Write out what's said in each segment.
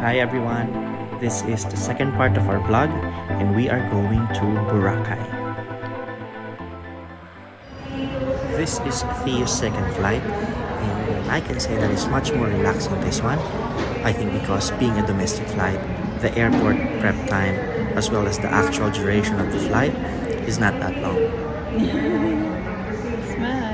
Hi everyone, this is the second part of our vlog and we are going to Boracay. This is Theo's second flight and I can say that it's much more relaxing this one. I think because being a domestic flight, the airport prep time as well as the actual duration of the flight is not that long. Smile.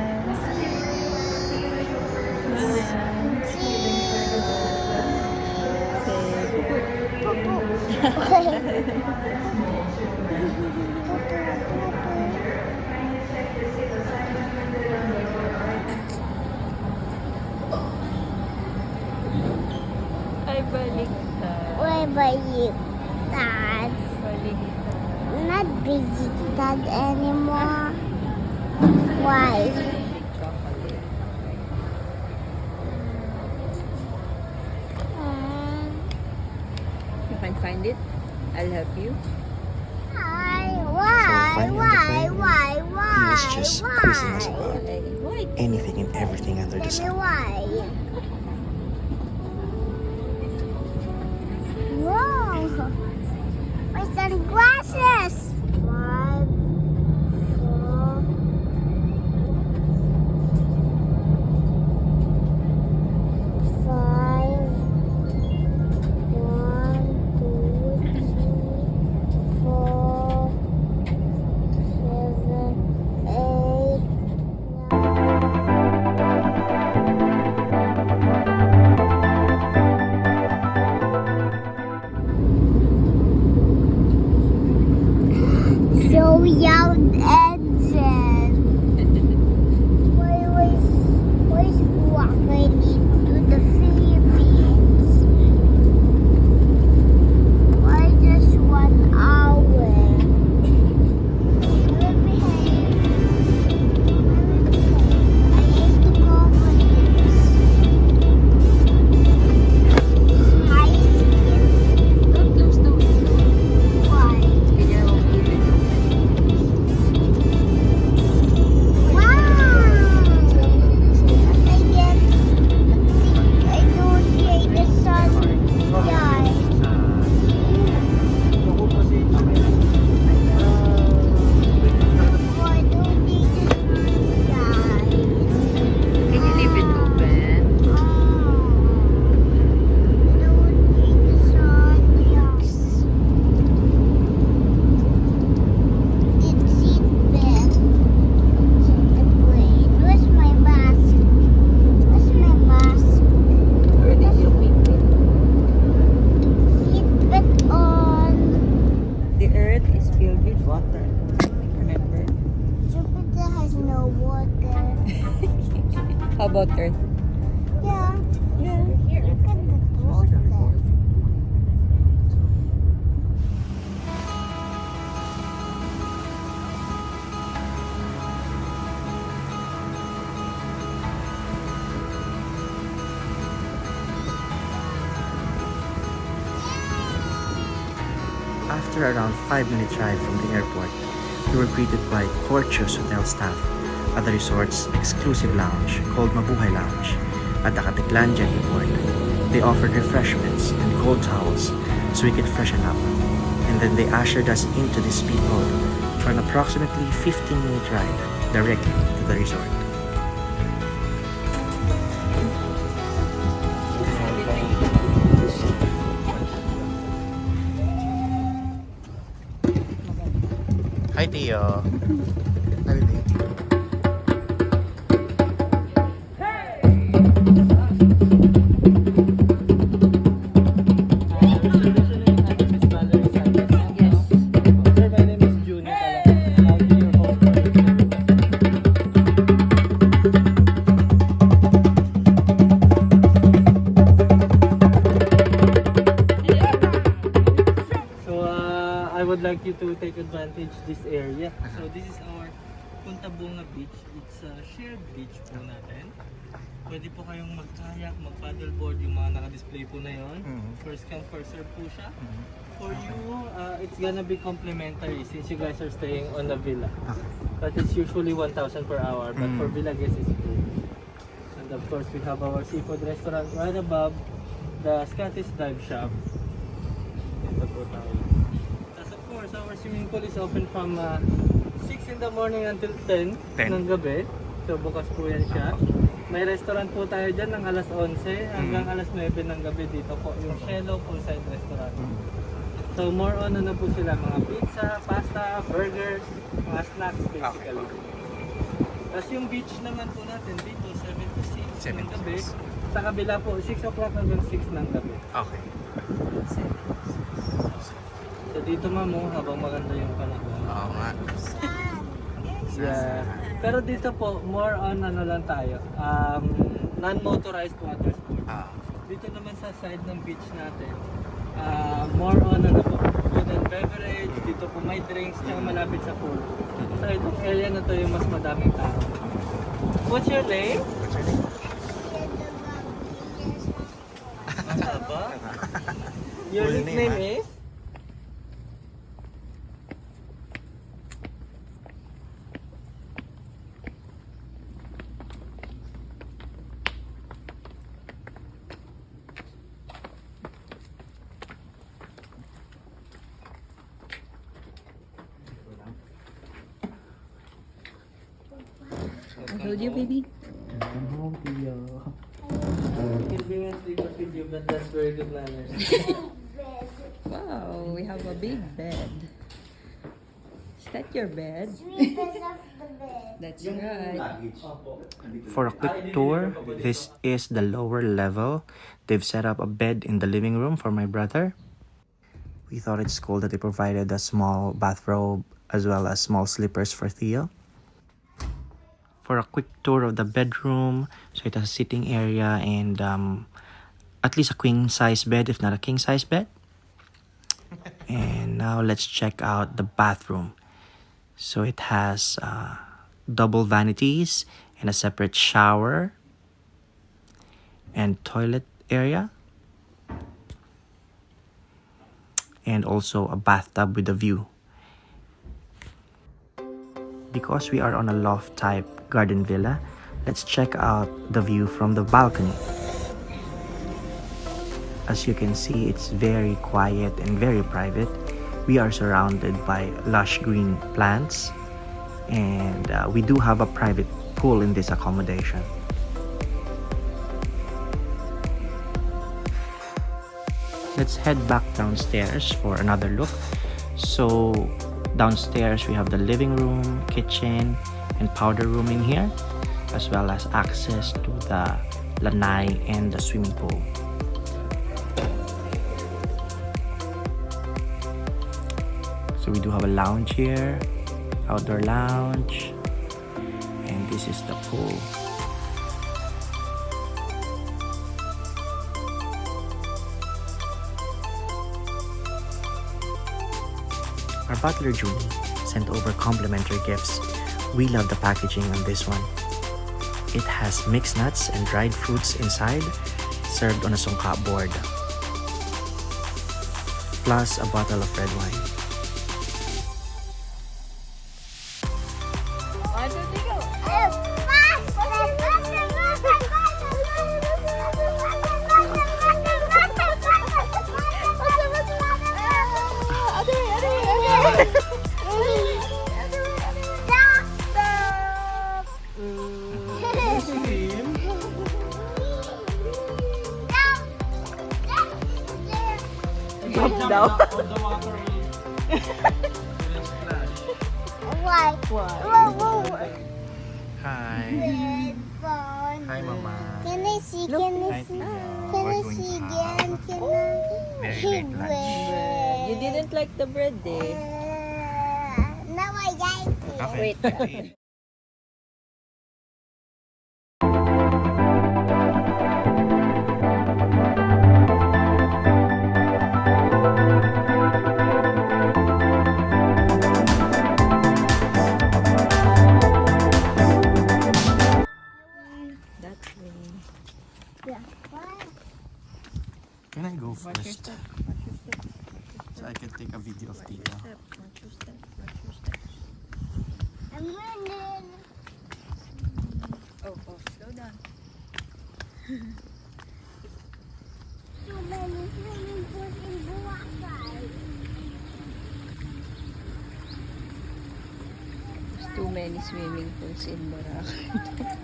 Ay, baliktad. Why baliktad? Not baliktad anymore. Why? You can find it. I'll help you. He is just quizzing us about Why? anything and everything under the sun. Why? Whoa! My sunglasses! 5, 4, 5, 1, 2, 3, 4, 7, 8, 9. So young engine. Where's walking into the Philippines? Why just 1 hour? I need to go for this. High skin. Don't close the window. Why? Can you open it? I don't see the sun. Yeah. I don't see the sun. Can you leave it open? Don't see the sun. It's seat belt. The plane. Where's my mask? Where's my mask? Where did you keep it? Seat belt on. The earth is filled with water. Remember? Jupiter has no water. How about earth? Yeah. Yeah. Look at the water. After around 5-minute drive from the airport, we were greeted by courteous hotel staff at the resort's exclusive lounge called Mabuhay Lounge at the Katiklandia Airport. They offered refreshments and cold towels so we could freshen up, and then they ushered us into the speedboat for an approximately 15-minute ride directly to the resort. Hi Theo. How are you doing? I would like you to take advantage this area. So this is our Punta Bunga Beach. It's a shared beach po natin. Pwede po kayong mag-kayak, mag-paddleboard, yung mga naka-display po na yon. First come, first serve po siya. For you, it's gonna be complimentary since you guys are staying on the villa. But it's usually 1,000 per hour, but for villa guests it's free. And of course, we have our seafood restaurant right above. the Scottish Dive Shop. Dito po tayo. Tapos of course, our swimming pool is open from 6 in the morning until 10 ng gabi. So bukas po yan siya. May restaurant po tayo dyan ng alas 11 hanggang alas 9 ng gabi dito po. Yung Shello Poolside Restaurant. So more on ano po sila, mga pizza, pasta, burgers, mga snacks basically. Tapos yung beach naman po natin dito, 7 to 6 ng gabi. Sa kabila po, 6 o'clock hanggang 6 ng gabi. Okay. So dito mamo, habang maganda yung panahon. Oo nga. Yeah. Pero dito po, more on ano lang tayo, non-motorized water sports. Dito naman sa side ng beach natin, more on ano po, food and beverage. Dito po may drinks, tsaka malapit sa pool. So itong area na to yung mas madaming tao. What's your name? Ano ba? Your Full nickname name, is? I told you, baby. Come home, Theo. He's being a sleeper with you, but that's very good manners. Wow, we have a big bed. Is that your bed? Sweetest of the bed. That's right. For a quick tour, this is the lower level. They've set up a bed in the living room for my brother. We thought it's cool that they provided a small bathrobe as well as small slippers for Theo. For a quick tour of the bedroom, so it has a sitting area and at least a queen size bed, if not a king size bed. And now let's check out the bathroom. So it has double vanities and a separate shower and toilet area, and also a bathtub with a view. Because we are on a loft type garden villa, let's check out the view from the balcony. As you can see, it's very quiet and very private. We are surrounded by lush green plants, and we do have a private pool in this accommodation. Let's head back downstairs for another look. So downstairs we have the living room, kitchen, and powder room in here, as well as access to the lanai and the swimming pool. So we do have a lounge here, outdoor lounge, and this is the pool. Our butler Julie sent over complimentary gifts. We love the packaging on this one. It has mixed nuts and dried fruits inside, served on a songka board, plus a bottle of red wine. Why? Whoa. Hi. Red phone. Hi, Mama. Can I see? Can I see? Can I see again? Can I? Very late lunch. You didn't like the bread, eh? Now I like it. Okay. Wait. That way. Yeah. Can I go Watch your first? step. Watch your step. So I can take a video of Watch Theo. your step. Watch your step. Watch your step. I'm running. Oh, slow down. many swimming pools in Boracay.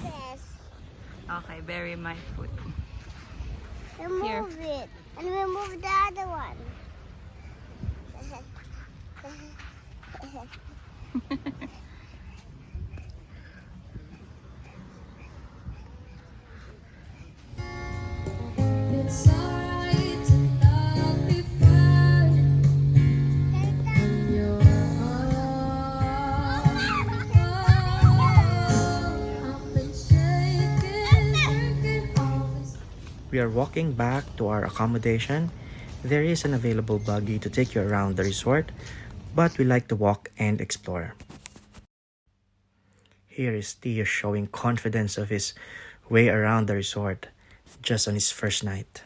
Yes. Okay, bury my foot. Remove it. And remove the other one. It's alright to not be fine. You're I've been shaking, drinking all this. We are walking back to our accommodation. There is an available buggy to take you around the resort, but we like to walk and explore. Here is Theo showing confidence of his way around the resort just on his first night.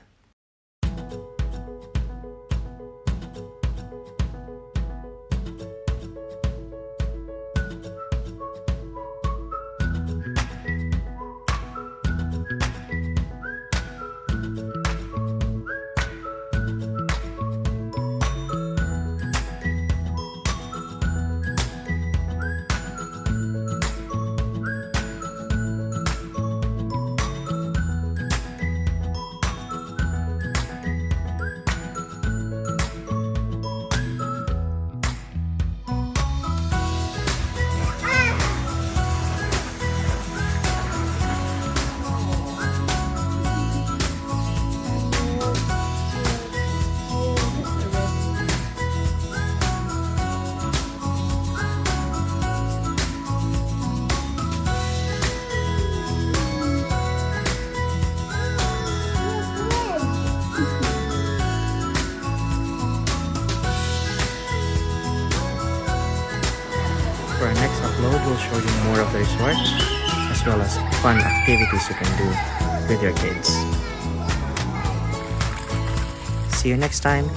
For our next upload, we'll show you more of the resort, as well as fun activities you can do with your kids. See you next time!